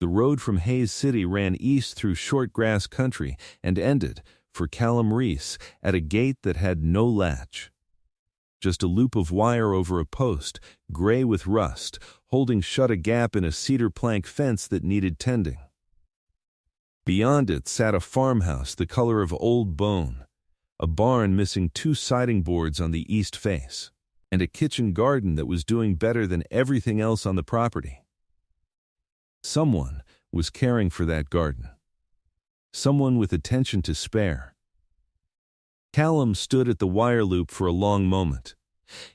The road from Hayes City ran east through short grass country and ended, for Callum Reese, at a gate that had no latch. Just a loop of wire over a post, gray with rust, holding shut a gap in a cedar plank fence that needed tending. Beyond it sat a farmhouse the color of old bone, a barn missing 2 siding boards on the east face, and a kitchen garden that was doing better than everything else on the property. Someone was caring for that garden. Someone with attention to spare. Callum stood at the wire loop for a long moment.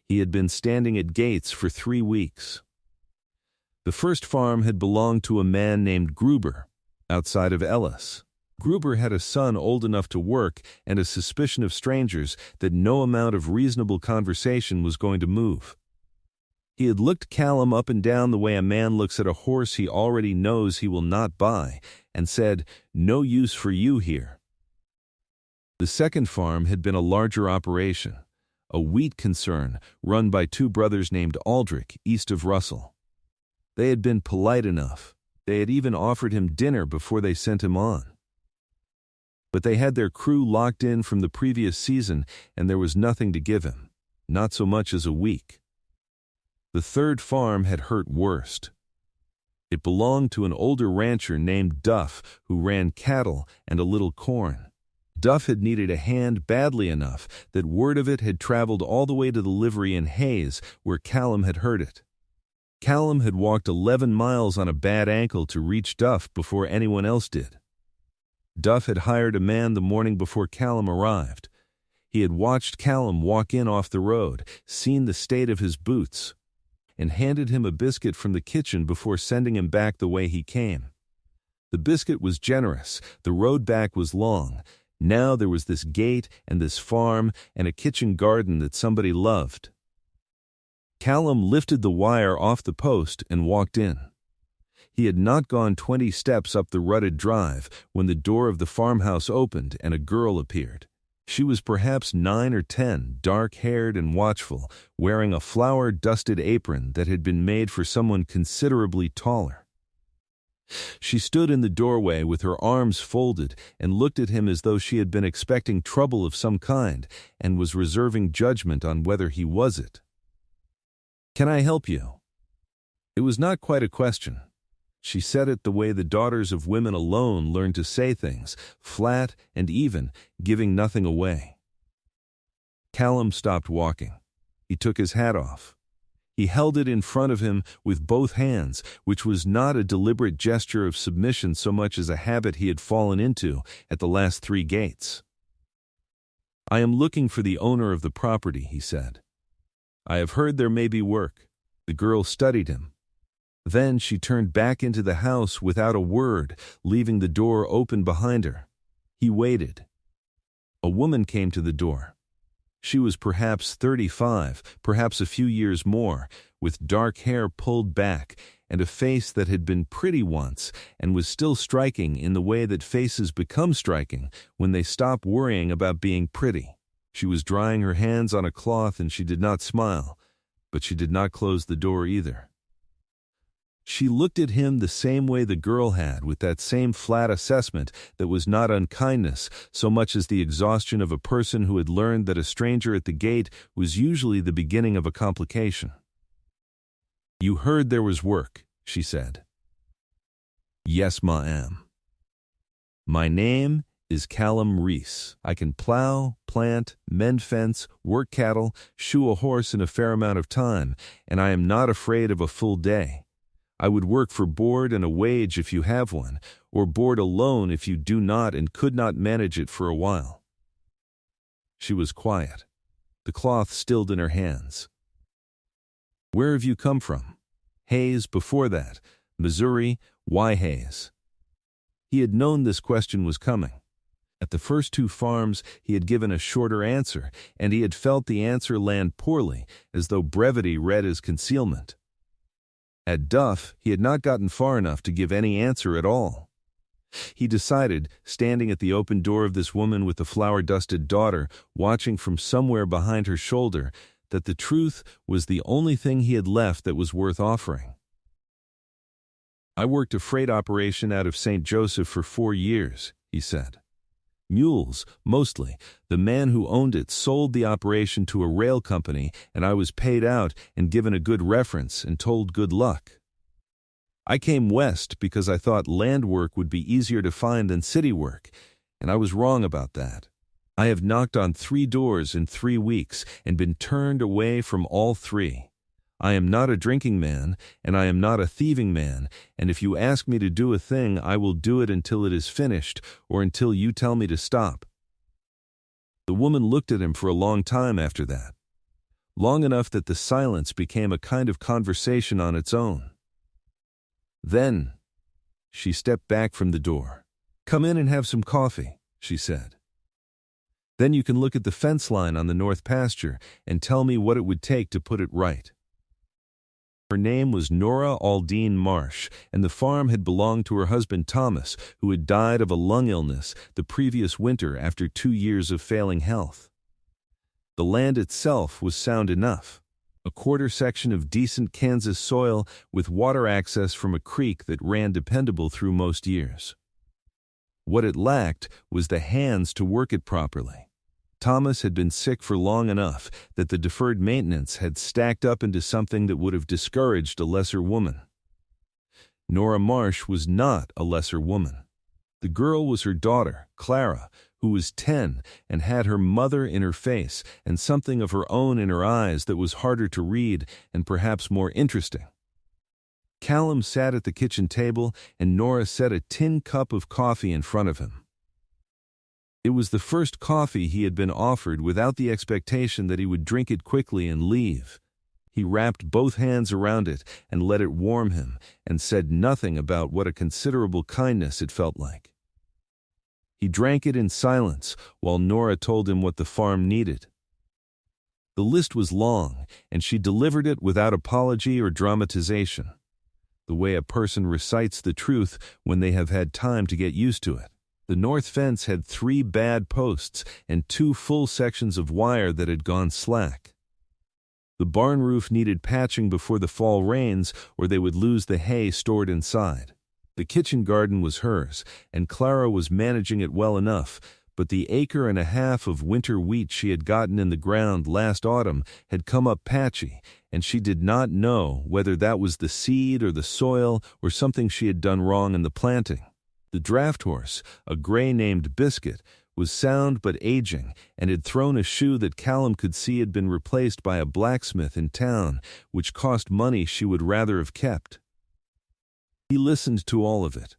He had been standing at gates for 3 weeks. The first farm had belonged to a man named Gruber, outside of Ellis. Gruber had a son old enough to work and a suspicion of strangers that no amount of reasonable conversation was going to move. He had looked Callum up and down the way a man looks at a horse he already knows he will not buy, and said, "No use for you here." The second farm had been a larger operation, a wheat concern run by 2 brothers named Aldrich, east of Russell. They had been polite enough. They had even offered him dinner before they sent him on. But they had their crew locked in from the previous season, and there was nothing to give him, not so much as a week. The third farm had hurt worst. It belonged to an older rancher named Duff, who ran cattle and a little corn. Duff had needed a hand badly enough that word of it had traveled all the way to the livery in Hayes, where Callum had heard it. Callum had walked 11 miles on a bad ankle to reach Duff before anyone else did. Duff had hired a man the morning before Callum arrived. He had watched Callum walk in off the road, seen the state of his boots, and handed him a biscuit from the kitchen before sending him back the way he came. The biscuit was generous, the road back was long. Now there was this gate and this farm and a kitchen garden that somebody loved. Callum lifted the wire off the post and walked in. He had not gone 20 steps up the rutted drive when the door of the farmhouse opened and a girl appeared. She was perhaps 9 or 10, dark-haired and watchful, wearing a flour-dusted apron that had been made for someone considerably taller. She stood in the doorway with her arms folded and looked at him as though she had been expecting trouble of some kind and was reserving judgment on whether he was it. "Can I help you?" It was not quite a question. She said it the way the daughters of women alone learn to say things, flat and even, giving nothing away. Callum stopped walking. He took his hat off. He held it in front of him with both hands, which was not a deliberate gesture of submission so much as a habit he had fallen into at the last 3 gates. "I am looking for the owner of the property," he said. "I have heard there may be work." The girl studied him. Then she turned back into the house without a word, leaving the door open behind her. He waited. A woman came to the door. She was perhaps 35, perhaps a few years more, with dark hair pulled back and a face that had been pretty once and was still striking in the way that faces become striking when they stop worrying about being pretty. She was drying her hands on a cloth and she did not smile, but she did not close the door either. She looked at him the same way the girl had, with that same flat assessment that was not unkindness so much as the exhaustion of a person who had learned that a stranger at the gate was usually the beginning of a complication. "You heard there was work," she said. "Yes, ma'am. My name is Callum Reese. I can plow, plant, mend fence, work cattle, shoe a horse in a fair amount of time, and I am not afraid of a full day. I would work for board and a wage if you have one, or board alone if you do not and could not manage it for a while." She was quiet, the cloth stilled in her hands. "Where have you come from?" "Hayes, before that. Missouri. Why Hayes?" He had known this question was coming. At the first 2 farms he had given a shorter answer, and he had felt the answer land poorly, as though brevity read as concealment. At Duff, he had not gotten far enough to give any answer at all. He decided, standing at the open door of this woman with the flour-dusted daughter, watching from somewhere behind her shoulder, that the truth was the only thing he had left that was worth offering. I worked a freight operation out of St. Joseph for 4 years, he said. Mules, mostly. The man who owned it sold the operation to a rail company, and I was paid out and given a good reference and told good luck. I came west because I thought land work would be easier to find than city work, and I was wrong about that. I have knocked on 3 doors in 3 weeks and been turned away from all 3. I am not a drinking man, and I am not a thieving man, and if you ask me to do a thing, I will do it until it is finished, or until you tell me to stop. The woman looked at him for a long time after that. Long enough that the silence became a kind of conversation on its own. Then, she stepped back from the door. "Come in and have some coffee," she said. "Then you can look at the fence line on the north pasture and tell me what it would take to put it right." Her name was Nora Aldine Marsh, and the farm had belonged to her husband Thomas, who had died of a lung illness the previous winter after 2 years of failing health. The land itself was sound enough, a quarter section of decent Kansas soil with water access from a creek that ran dependable through most years. What it lacked was the hands to work it properly. Thomas had been sick for long enough that the deferred maintenance had stacked up into something that would have discouraged a lesser woman. Nora Marsh was not a lesser woman. The girl was her daughter, Clara, who was 10 and had her mother in her face and something of her own in her eyes that was harder to read and perhaps more interesting. Callum sat at the kitchen table and Nora set a tin cup of coffee in front of him. It was the first coffee he had been offered without the expectation that he would drink it quickly and leave. He wrapped both hands around it and let it warm him, and said nothing about what a considerable kindness it felt like. He drank it in silence while Nora told him what the farm needed. The list was long, and she delivered it without apology or dramatization, the way a person recites the truth when they have had time to get used to it. The north fence had 3 bad posts and 2 full sections of wire that had gone slack. The barn roof needed patching before the fall rains, or they would lose the hay stored inside. The kitchen garden was hers, and Clara was managing it well enough, but the 1.5 acres of winter wheat she had gotten in the ground last autumn had come up patchy, and she did not know whether that was the seed or the soil or something she had done wrong in the planting. The draft horse, a gray named Biscuit, was sound but aging and had thrown a shoe that Callum could see had been replaced by a blacksmith in town, which cost money she would rather have kept. He listened to all of it.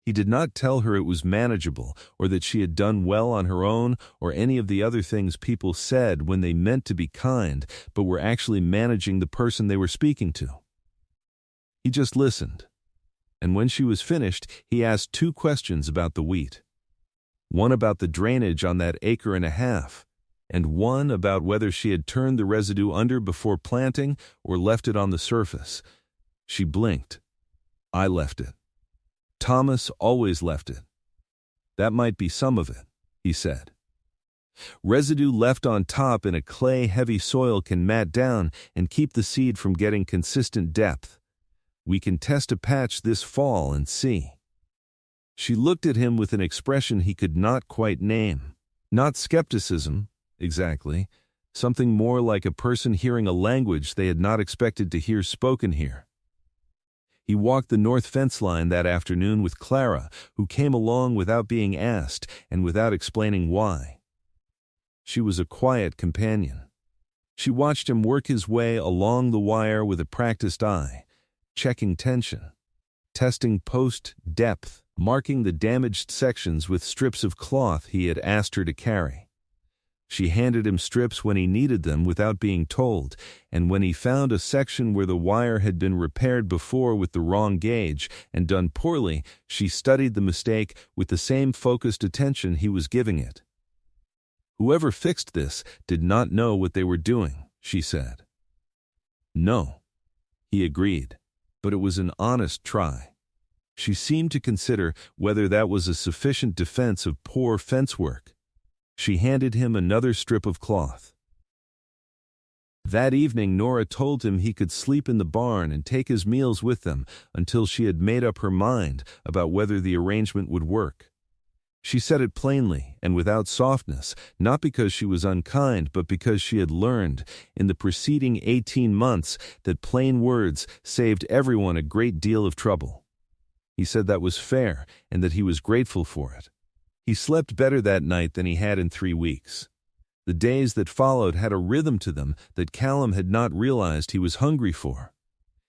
He did not tell her it was manageable or that she had done well on her own or any of the other things people said when they meant to be kind but were actually managing the person they were speaking to. He just listened. And when she was finished, he asked 2 questions about the wheat. One about the drainage on that 1.5 acres, and one about whether she had turned the residue under before planting or left it on the surface. She blinked. "I left it. Thomas always left it." "That might be some of it," he said. "Residue left on top in a clay-heavy soil can mat down and keep the seed from getting consistent depth. We can test a patch this fall and see." She looked at him with an expression he could not quite name. Not skepticism, exactly. Something more like a person hearing a language they had not expected to hear spoken here. He walked the north fence line that afternoon with Clara, who came along without being asked and without explaining why. She was a quiet companion. She watched him work his way along the wire with a practiced eye, checking tension, testing post depth, marking the damaged sections with strips of cloth he had asked her to carry. She handed him strips when he needed them without being told, and when he found a section where the wire had been repaired before with the wrong gauge and done poorly, she studied the mistake with the same focused attention he was giving it. "Whoever fixed this did not know what they were doing," she said. "No," he agreed. But it was an honest try. She seemed to consider whether that was a sufficient defense of poor fence work. She handed him another strip of cloth. That evening Nora told him he could sleep in the barn and take his meals with them until she had made up her mind about whether the arrangement would work. She said it plainly and without softness, not because she was unkind, but because she had learned in the preceding 18 months that plain words saved everyone a great deal of trouble. He said that was fair and that he was grateful for it. He slept better that night than he had in 3 weeks. The days that followed had a rhythm to them that Callum had not realized he was hungry for.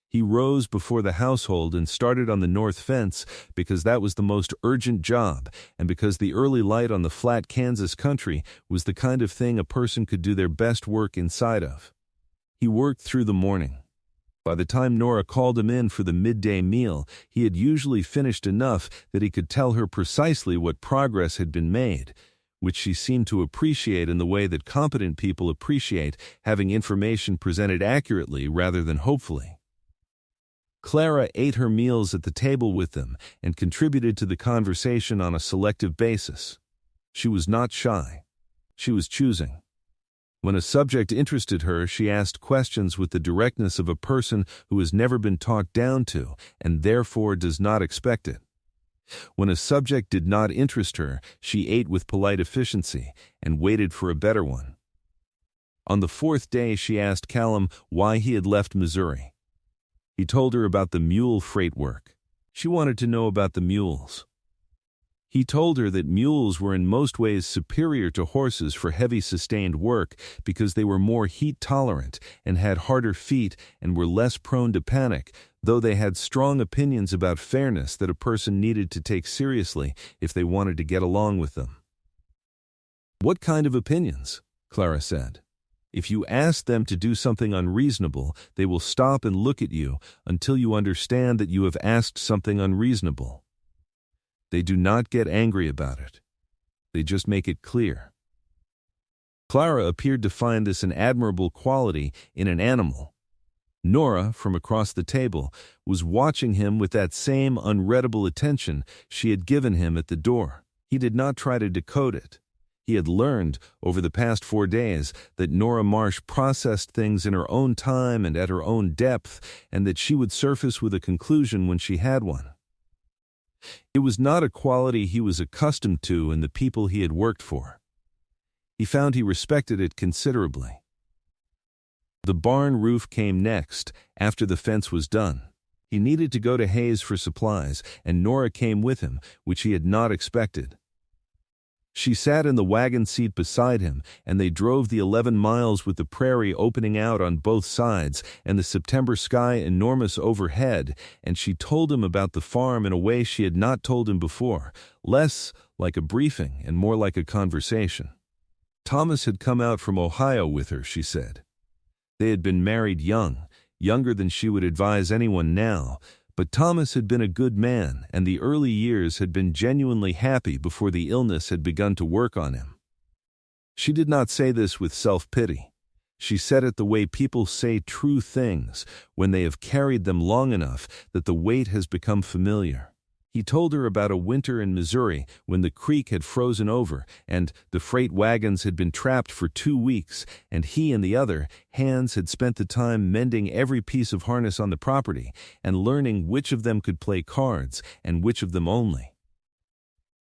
He rose before the household and started on the north fence because that was the most urgent job and because the early light on the flat Kansas country was the kind of thing a person could do their best work inside of. He worked through the morning. By the time Nora called him in for the midday meal, he had usually finished enough that he could tell her precisely what progress had been made, which she seemed to appreciate in the way that competent people appreciate having information presented accurately rather than hopefully. Clara ate her meals at the table with them and contributed to the conversation on a selective basis. She was not shy. She was choosing. When a subject interested her, she asked questions with the directness of a person who has never been talked down to and therefore does not expect it. When a subject did not interest her, she ate with polite efficiency and waited for a better one. On the 4th day, she asked Callum why he had left Missouri. He told her about the mule freight work. She wanted to know about the mules. He told her that mules were in most ways superior to horses for heavy sustained work because they were more heat tolerant and had harder feet and were less prone to panic, though they had strong opinions about fairness that a person needed to take seriously if they wanted to get along with them. "What kind of opinions?" Clara said. "If you ask them to do something unreasonable, they will stop and look at you until you understand that you have asked something unreasonable. They do not get angry about it. They just make it clear." Clara appeared to find this an admirable quality in an animal. Nora, from across the table, was watching him with that same unreadable attention she had given him at the door. He did not try to decode it. He had learned, over the past 4 days, that Nora Marsh processed things in her own time and at her own depth, and that she would surface with a conclusion when she had one. It was not a quality he was accustomed to in the people he had worked for. He found he respected it considerably. The barn roof came next, after the fence was done. He needed to go to Hayes for supplies, and Nora came with him, which he had not expected. She sat in the wagon seat beside him, and they drove the 11 miles with the prairie opening out on both sides and the September sky enormous overhead, and she told him about the farm in a way she had not told him before, less like a briefing and more like a conversation. Thomas had come out from Ohio with her, she said. They had been married young, younger than she would advise anyone now, but Thomas had been a good man, and the early years had been genuinely happy before the illness had begun to work on him. She did not say this with self-pity. She said it the way people say true things when they have carried them long enough that the weight has become familiar. He told her about a winter in Missouri when the creek had frozen over and the freight wagons had been trapped for 2 weeks, and he and the other hands had spent the time mending every piece of harness on the property and learning which of them could play cards and which of them only.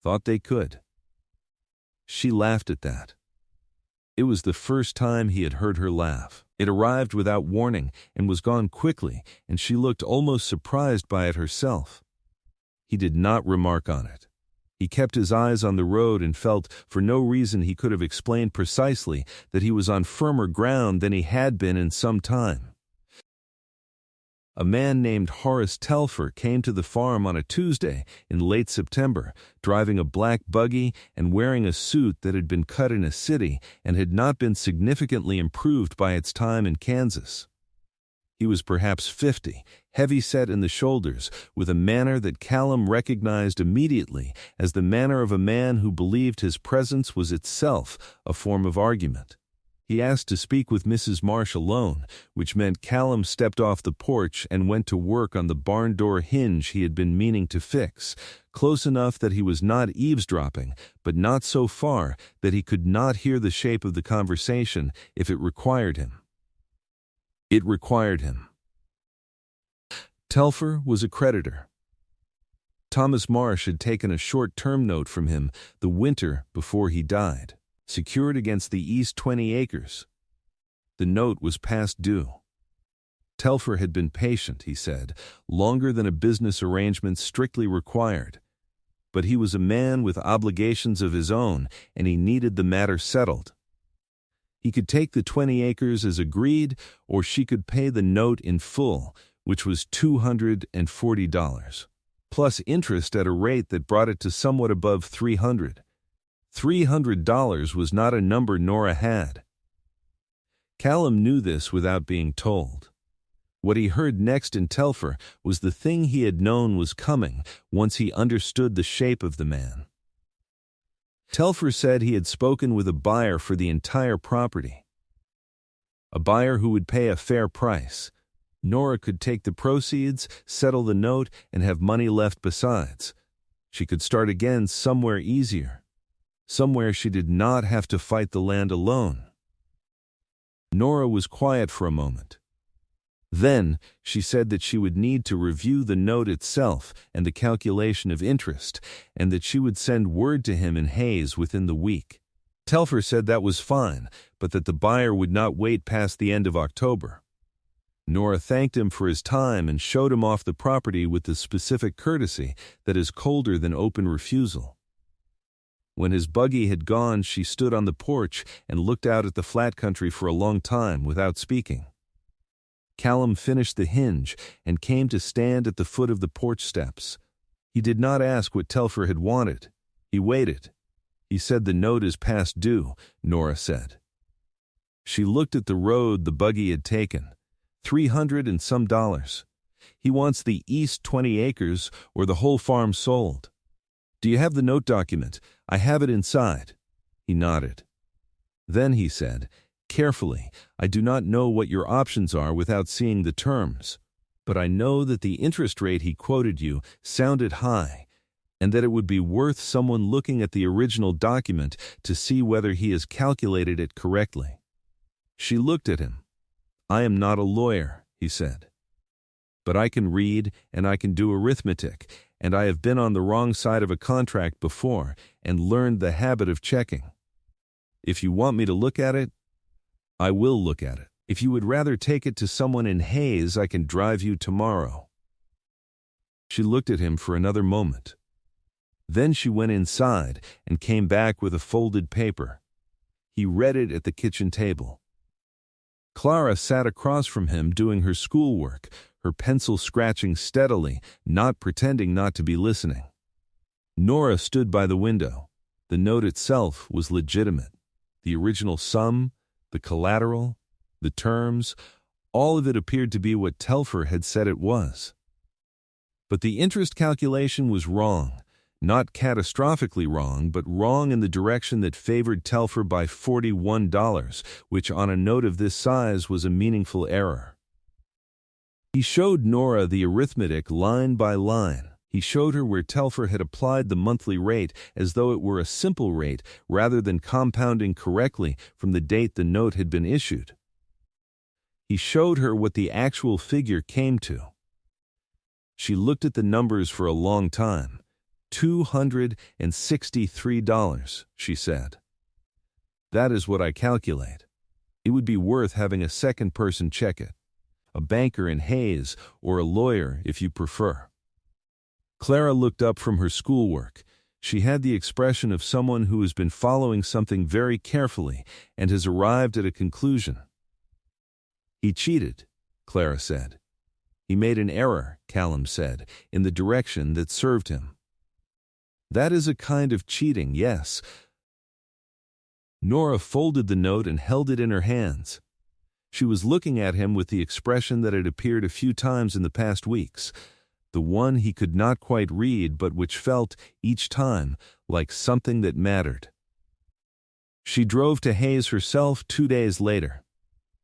Thought they could. She laughed at that. It was the first time he had heard her laugh. It arrived without warning and was gone quickly, and she looked almost surprised by it herself. He did not remark on it. He kept his eyes on the road and felt, for no reason he could have explained precisely, that he was on firmer ground than he had been in some time. A man named Horace Telfer came to the farm on a Tuesday in late September, driving a black buggy and wearing a suit that had been cut in a city and had not been significantly improved by its time in Kansas. He was perhaps 50, heavy-set in the shoulders, with a manner that Callum recognized immediately as the manner of a man who believed his presence was itself a form of argument. He asked to speak with Mrs. Marsh alone, which meant Callum stepped off the porch and went to work on the barn door hinge he had been meaning to fix, close enough that he was not eavesdropping, but not so far that he could not hear the shape of the conversation if it required him. It required him. Telfer was a creditor. Thomas Marsh had taken a short-term note from him the winter before he died, secured against the East 20 acres. The note was past due. Telfer had been patient, he said, longer than a business arrangement strictly required. But he was a man with obligations of his own, and he needed the matter settled. He could take the 20 acres as agreed, or she could pay the note in full, which was $240, plus interest at a rate that brought it to somewhat above $300. $300 was not a number Nora had. Callum knew this without being told. What he heard next in Telfer was the thing he had known was coming once he understood the shape of the man. Telfer said he had spoken with a buyer for the entire property. A buyer who would pay a fair price. Nora could take the proceeds, settle the note, and have money left besides. She could start again somewhere easier, somewhere she did not have to fight the land alone. Nora was quiet for a moment. Then she said that she would need to review the note itself and the calculation of interest, and that she would send word to him in Hayes within the week. Telfer said that was fine, but that the buyer would not wait past the end of October. Nora thanked him for his time and showed him off the property with the specific courtesy that is colder than open refusal. When his buggy had gone, she stood on the porch and looked out at the flat country for a long time without speaking. Callum finished the hinge and came to stand at the foot of the porch steps. He did not ask what Telfer had wanted. He waited. He said the note is past due, Nora said. She looked at the road the buggy had taken. $300 and some. He wants the East 20 acres or the whole farm sold. Do you have the note document? I have it inside. He nodded. Then he said, carefully, I do not know what your options are without seeing the terms, but I know that the interest rate he quoted you sounded high, and that it would be worth someone looking at the original document to see whether he has calculated it correctly. She looked at him. I am not a lawyer, he said. But I can read and I can do arithmetic, and I have been on the wrong side of a contract before and learned the habit of checking. If you want me to look at it, I will look at it. If you would rather take it to someone in Hayes, I can drive you tomorrow. She looked at him for another moment. Then she went inside and came back with a folded paper. He read it at the kitchen table. Clara sat across from him doing her schoolwork, her pencil scratching steadily, not pretending not to be listening. Nora stood by the window. The note itself was legitimate. The original sum, the collateral, the terms, all of it appeared to be what Telfer had said it was. But the interest calculation was wrong, not catastrophically wrong, but wrong in the direction that favored Telfer by $41, which on a note of this size was a meaningful error. He showed Nora the arithmetic line by line. He showed her where Telfer had applied the monthly rate as though it were a simple rate rather than compounding correctly from the date the note had been issued. He showed her what the actual figure came to. She looked at the numbers for a long time. $263, she said. That is what I calculate. It would be worth having a second person check it. A banker in Hayes or a lawyer if you prefer. Clara looked up from her schoolwork. She had the expression of someone who has been following something very carefully and has arrived at a conclusion. He cheated, Clara said. He made an error, Callum said, in the direction that served him. That is a kind of cheating, yes. Nora folded the note and held it in her hands. She was looking at him with the expression that had appeared a few times in the past weeks, the one he could not quite read but which felt, each time, like something that mattered. She drove to Hayes herself 2 days later.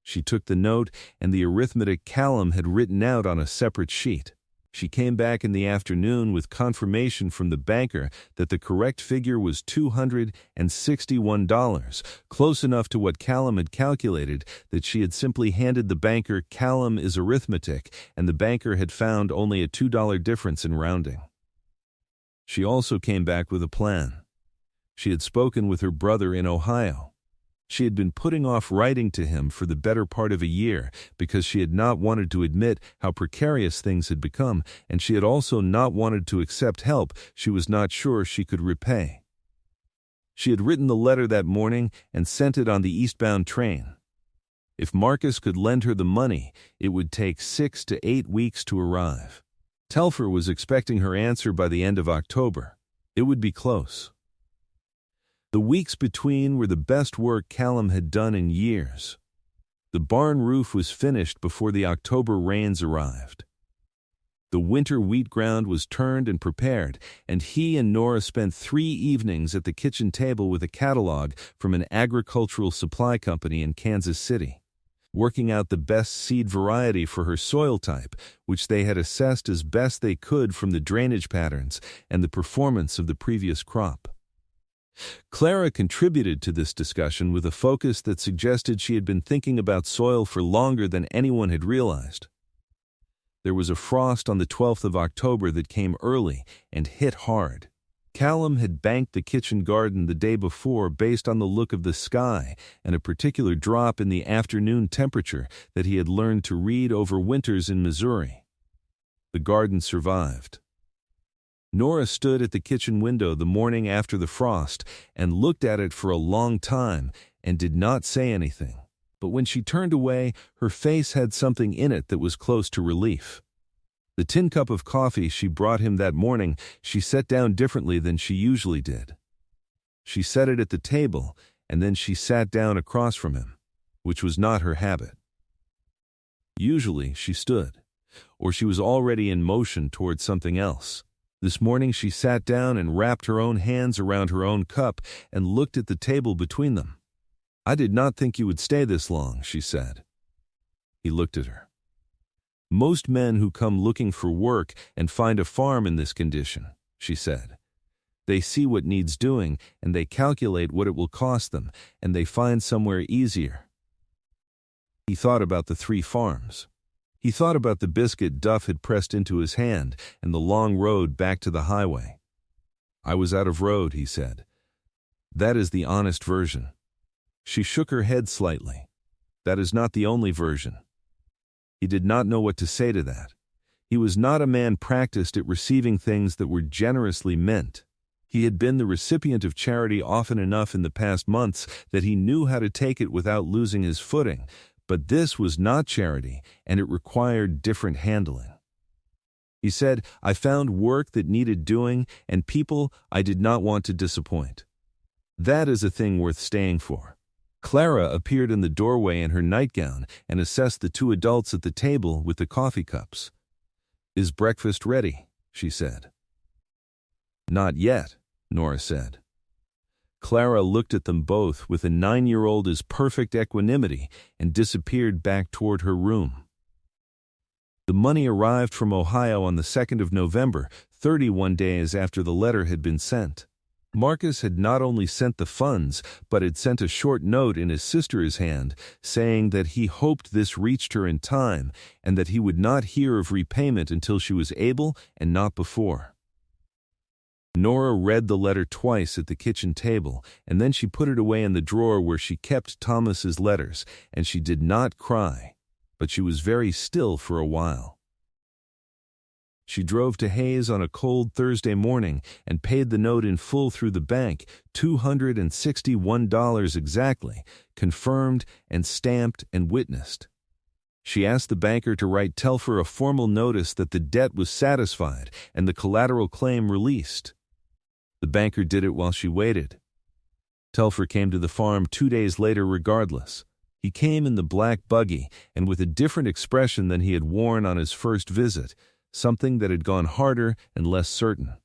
She took the note and the arithmetic Callum had written out on a separate sheet. She came back in the afternoon with confirmation from the banker that the correct figure was $261, close enough to what Callum had calculated that she had simply handed the banker "Callum is arithmetic," and the banker had found only a $2 difference in rounding. She also came back with a plan. She had spoken with her brother in Ohio. She had been putting off writing to him for the better part of a year because she had not wanted to admit how precarious things had become, and she had also not wanted to accept help she was not sure she could repay. She had written the letter that morning and sent it on the eastbound train. If Marcus could lend her the money, it would take 6 to 8 weeks to arrive. Telfer was expecting her answer by the end of October. It would be close. The weeks between were the best work Callum had done in years. The barn roof was finished before the October rains arrived. The winter wheat ground was turned and prepared, and he and Nora spent 3 evenings at the kitchen table with a catalog from an agricultural supply company in Kansas City, working out the best seed variety for her soil type, which they had assessed as best they could from the drainage patterns and the performance of the previous crop. Clara contributed to this discussion with a focus that suggested she had been thinking about soil for longer than anyone had realized. There was a frost on the 12th of October that came early and hit hard. Callum had banked the kitchen garden the day before based on the look of the sky and a particular drop in the afternoon temperature that he had learned to read over winters in Missouri. The garden survived. Nora stood at the kitchen window the morning after the frost and looked at it for a long time and did not say anything. But when she turned away, her face had something in it that was close to relief. The tin cup of coffee she brought him that morning she set down differently than she usually did. She set it at the table, and then she sat down across from him, which was not her habit. Usually she stood, or she was already in motion toward something else. This morning she sat down and wrapped her own hands around her own cup and looked at the table between them. "I did not think you would stay this long," she said. He looked at her. "Most men who come looking for work and find a farm in this condition," she said. "They see what needs doing, and they calculate what it will cost them, and they find somewhere easier." He thought about the 3 farms. He thought about the biscuit Duff had pressed into his hand and the long road back to the highway. "I was out of road," he said. "That is the honest version." She shook her head slightly. "That is not the only version." He did not know what to say to that. He was not a man practiced at receiving things that were generously meant. He had been the recipient of charity often enough in the past months that he knew how to take it without losing his footing, but this was not charity, and it required different handling. He said, "I found work that needed doing and people I did not want to disappoint. That is a thing worth staying for." Clara appeared in the doorway in her nightgown and assessed the 2 adults at the table with the coffee cups. "Is breakfast ready?" she said. "Not yet," Nora said. Clara looked at them both with a 9-year-old's perfect equanimity and disappeared back toward her room. The money arrived from Ohio on the 2nd of November, 31 days after the letter had been sent. Marcus had not only sent the funds, but had sent a short note in his sister's hand saying that he hoped this reached her in time and that he would not hear of repayment until she was able and not before. Nora read the letter twice at the kitchen table, and then she put it away in the drawer where she kept Thomas's letters, and she did not cry, but she was very still for a while. She drove to Hayes on a cold Thursday morning and paid the note in full through the bank, $261 exactly, confirmed and stamped and witnessed. She asked the banker to write Telfer a formal notice that the debt was satisfied and the collateral claim released. The banker did it while she waited. Telfer came to the farm 2 days later regardless. He came in the black buggy and with a different expression than he had worn on his first visit, something that had gone harder and less certain.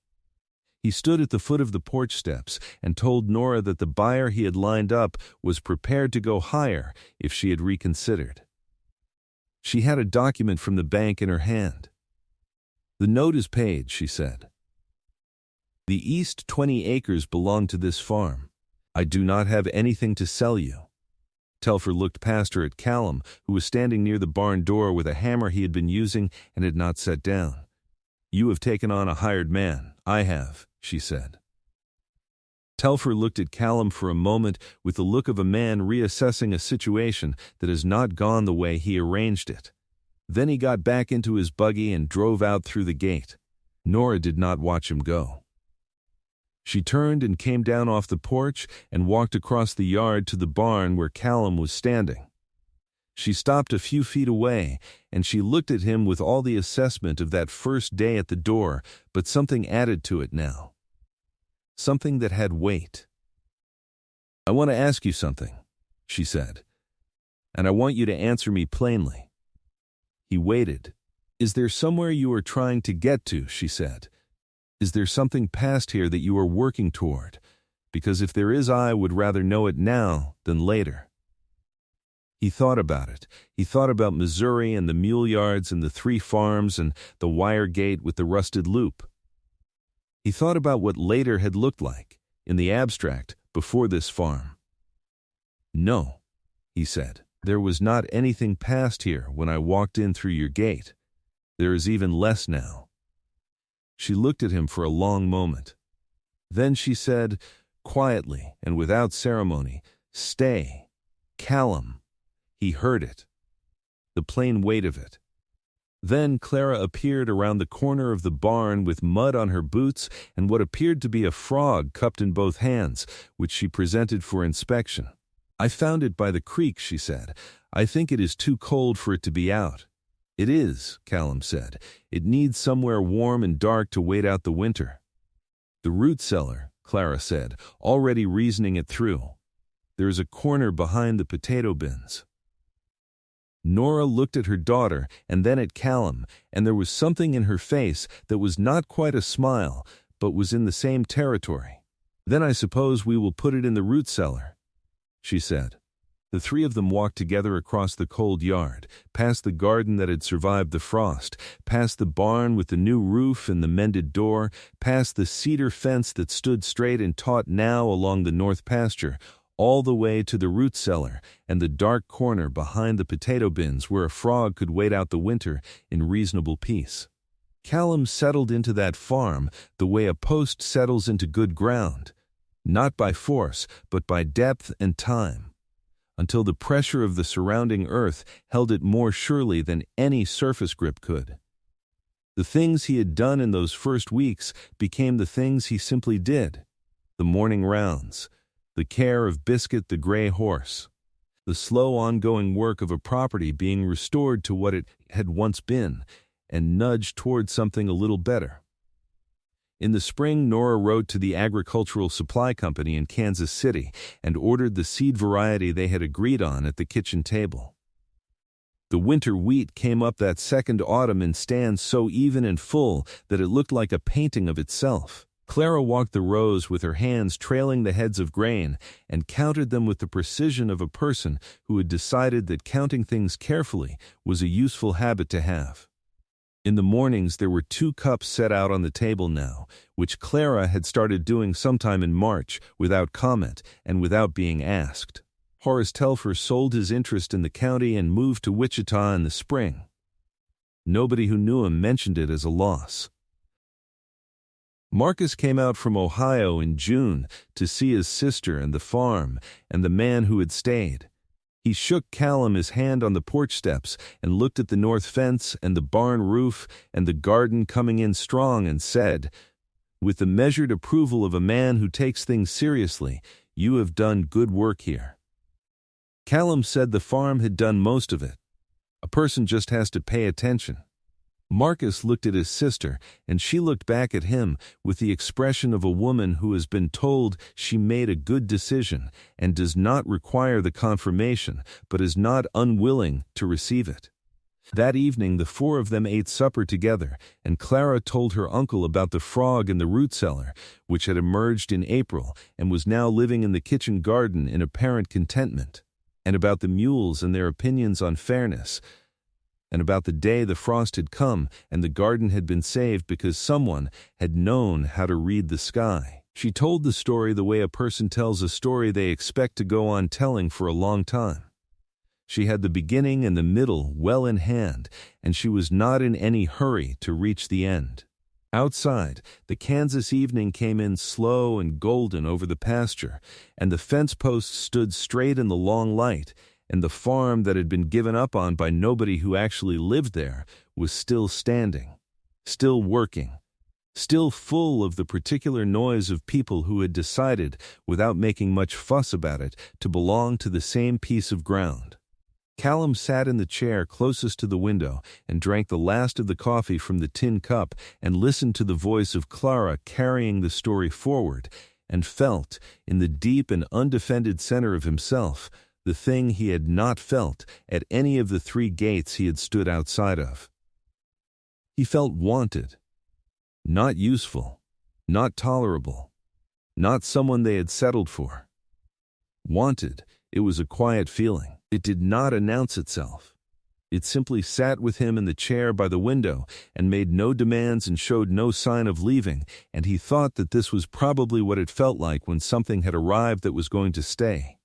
He stood at the foot of the porch steps and told Nora that the buyer he had lined up was prepared to go higher if she had reconsidered. She had a document from the bank in her hand. "The note is paid," she said. "The east 20 acres belong to this farm. I do not have anything to sell you." Telfer looked past her at Callum, who was standing near the barn door with a hammer he had been using and had not set down. "You have taken on a hired man. I have," she said. Telfer looked at Callum for a moment with the look of a man reassessing a situation that has not gone the way he arranged it. Then he got back into his buggy and drove out through the gate. Nora did not watch him go. She turned and came down off the porch and walked across the yard to the barn where Callum was standing. She stopped a few feet away, and she looked at him with all the assessment of that first day at the door, but something added to it now. Something that had weight. "I want to ask you something," she said, "and I want you to answer me plainly." He waited. "Is there somewhere you are trying to get to?" she said. "Is there something past here that you are working toward? Because if there is, I would rather know it now than later." He thought about it. He thought about Missouri and the mule yards and the 3 farms and the wire gate with the rusted loop. He thought about what later had looked like, in the abstract, before this farm. "No," he said, "there was not anything past here when I walked in through your gate. There is even less now." She looked at him for a long moment. Then she said, quietly and without ceremony, "Stay, Callum." He heard it, the plain weight of it. Then Clara appeared around the corner of the barn with mud on her boots and what appeared to be a frog cupped in both hands, which she presented for inspection. "I found it by the creek," she said. "I think it is too cold for it to be out." "It is," Callum said. "It needs somewhere warm and dark to wait out the winter." "The root cellar," Clara said, already reasoning it through. "There is a corner behind the potato bins." Nora looked at her daughter and then at Callum, and there was something in her face that was not quite a smile, but was in the same territory. "Then I suppose we will put it in the root cellar," she said. The 3 of them walked together across the cold yard, past the garden that had survived the frost, past the barn with the new roof and the mended door, past the cedar fence that stood straight and taut now along the north pasture, all the way to the root cellar and the dark corner behind the potato bins where a frog could wait out the winter in reasonable peace. Callum settled into that farm the way a post settles into good ground, not by force, but by depth and time, until the pressure of the surrounding earth held it more surely than any surface grip could. The things he had done in those first weeks became the things he simply did. The morning rounds, the care of Biscuit the gray horse, the slow ongoing work of a property being restored to what it had once been and nudged toward something a little better. In the spring, Nora wrote to the agricultural supply company in Kansas City and ordered the seed variety they had agreed on at the kitchen table. The winter wheat came up that second autumn in stands so even and full that it looked like a painting of itself. Clara walked the rows with her hands trailing the heads of grain and counted them with the precision of a person who had decided that counting things carefully was a useful habit to have. In the mornings there were 2 cups set out on the table now, which Clara had started doing sometime in March without comment and without being asked. Horace Telfer sold his interest in the county and moved to Wichita in the spring. Nobody who knew him mentioned it as a loss. Marcus came out from Ohio in June to see his sister and the farm and the man who had stayed. He shook Callum his hand on the porch steps and looked at the north fence and the barn roof and the garden coming in strong and said, with the measured approval of a man who takes things seriously, "You have done good work here." Callum said the farm had done most of it. A person just has to pay attention. Marcus looked at his sister, and she looked back at him with the expression of a woman who has been told she made a good decision and does not require the confirmation, but is not unwilling to receive it. That evening the 4 of them ate supper together, and Clara told her uncle about the frog in the root cellar, which had emerged in April and was now living in the kitchen garden in apparent contentment, and about the mules and their opinions on fairness, and about the day the frost had come and the garden had been saved because someone had known how to read the sky. She told the story the way a person tells a story they expect to go on telling for a long time. She had the beginning and the middle well in hand, and she was not in any hurry to reach the end. Outside, the Kansas evening came in slow and golden over the pasture, and the fence posts stood straight in the long light, and the farm that had been given up on by nobody who actually lived there was still standing, still working, still full of the particular noise of people who had decided, without making much fuss about it, to belong to the same piece of ground. Callum sat in the chair closest to the window and drank the last of the coffee from the tin cup and listened to the voice of Clara carrying the story forward, and felt, in the deep and undefended center of himself, the thing he had not felt at any of the 3 gates he had stood outside of. He felt wanted, not useful, not tolerable, not someone they had settled for. Wanted, it was a quiet feeling. It did not announce itself. It simply sat with him in the chair by the window and made no demands and showed no sign of leaving, and he thought that this was probably what it felt like when something had arrived that was going to stay.